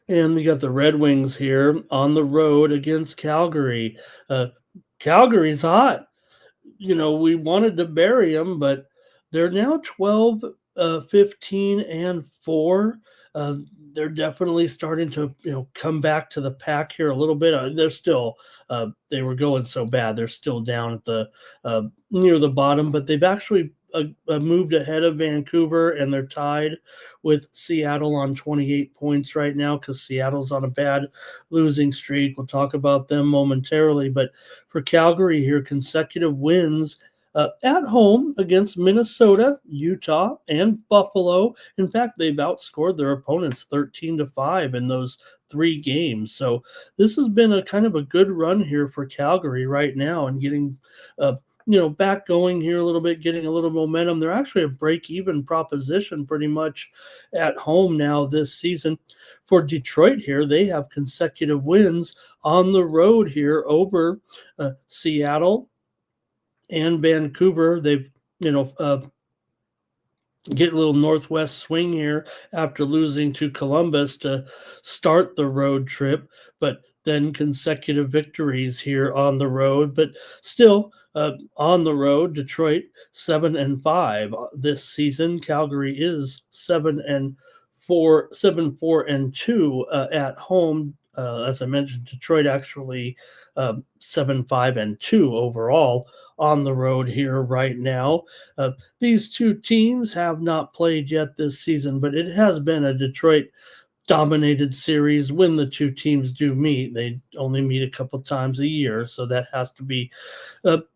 And you got the Red Wings here on the road against Calgary. Uh, Calgary's hot. We wanted to bury them, but they're now 12, 15, and 4. Uh, they're definitely starting to, come back to the pack here a little bit. They're still, they were going so bad. They're still down at the near the bottom, but they've actually moved ahead of Vancouver, and they're tied with Seattle on 28 points right now because Seattle's on a bad losing streak. We'll talk about them momentarily, but for Calgary here, consecutive wins at home against Minnesota, Utah, and Buffalo. In fact, they've outscored their opponents 13-5 in those 3 games. So this has been a kind of a good run here for Calgary right now, and getting back going here a little bit, getting a little momentum. They're actually a break-even proposition pretty much at home now this season. For Detroit here, they have consecutive wins on the road here over Seattle and Vancouver. They've, get a little northwest swing here after losing to Columbus to start the road trip, but then consecutive victories here on the road. But still, on the road, Detroit 7-5 this season. Calgary is 7-4, 7-4-2 at home. As I mentioned, Detroit actually 7-5-2 overall on the road here right now. These two teams have not played yet this season, but it has been a Detroit dominated series when the two teams do meet. They only meet a couple times a year, so that has to be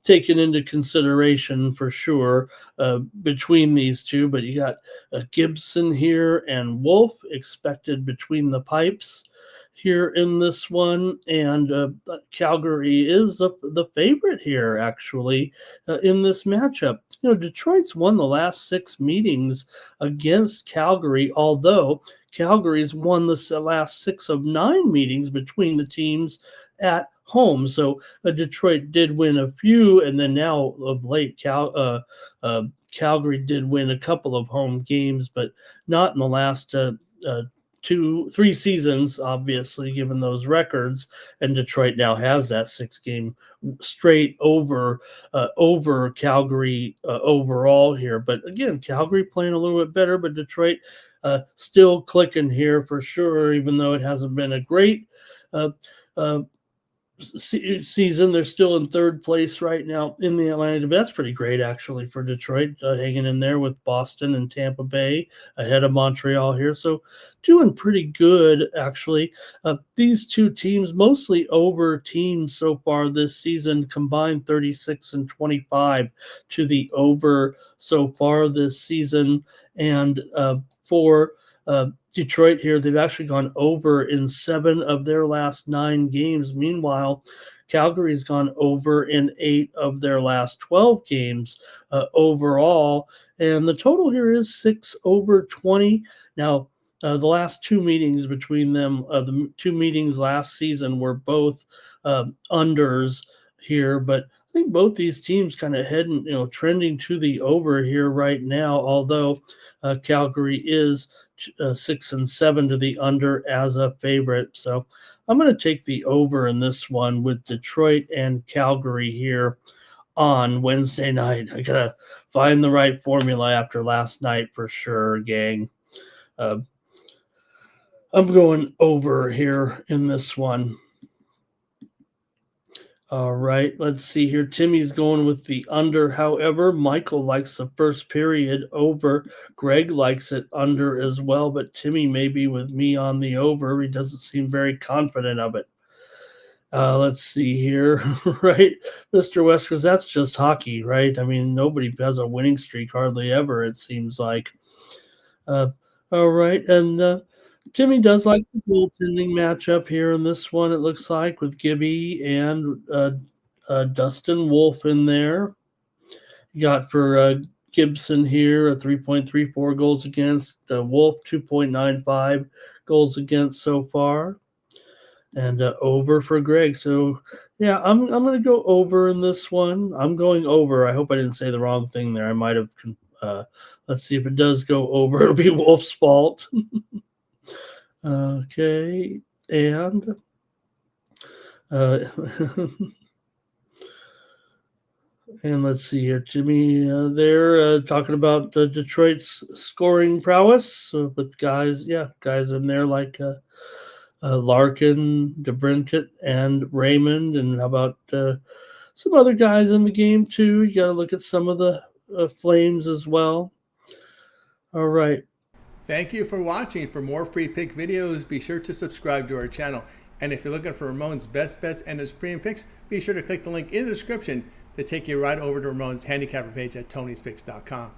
taken into consideration for sure between these two. But you got Gibson here and Wolf expected between the pipes here in this one, and Calgary is the favorite here actually in this matchup. Detroit's won the last 6 meetings against Calgary, although Calgary's won the last 6 of 9 meetings between the teams at home. So Detroit did win a few, and then now of late, Calgary did win a couple of home games, but not in the last 2-3 seasons, obviously, given those records. And Detroit now has that 6-game straight over Calgary overall here. But again, Calgary playing a little bit better, but Detroit still clicking here for sure, even though it hasn't been a great uh, uh, season. They're still in 3rd place right now in the Atlantic Division. That's pretty great, actually, for Detroit, hanging in there with Boston and Tampa Bay ahead of Montreal here. So doing pretty good, actually. These two teams, mostly over teams so far this season, combined 36-25 to the over so far this season. And for Detroit here, they've actually gone over in 7 of their last 9 games. Meanwhile, Calgary's gone over in 8 of their last 12 games overall. And the total here is 6/20. Now, the last 2 meetings between them, the 2 meetings last season were both unders here, but I think both these teams kind of heading, trending to the over here right now, although Calgary is 6-7 to the under as a favorite. So I'm going to take the over in this one with Detroit and Calgary here on Wednesday night. I got to find the right formula after last night for sure, gang. I'm going over here in this one. All right, let's see here. Timmy's going with the under. However, Michael likes the first period over. Greg likes it under as well, but Timmy may be with me on the over. He doesn't seem very confident of it. Let's see here, right, Mr. West, that's just hockey, right? I mean, nobody has a winning streak hardly ever, it seems like. All right, and Timmy does like the goaltending matchup here in this one, it looks like, with Gibby and Dustin Wolf in there. You got for Gibson here a 3.34 goals against, Wolf 2.95 goals against so far, and over for Greg. So yeah, I'm going to go over in this one. I'm going over. I hope I didn't say the wrong thing there. I might have. Let's see if it does go over. It'll be Wolf's fault. Okay, and uh, and let's see here, Jimmy. They're talking about Detroit's scoring prowess with guys, guys in there like Larkin, DeBrincat, and Raymond, and how about some other guys in the game too? You got to look at some of the Flames as well. All right. Thank you for watching. For more free pick videos, be sure to subscribe to our channel. And if you're looking for Ramon's best bets and his premium picks, be sure to click the link in the description to take you right over to Ramon's handicapper page at Tony'sPicks.com.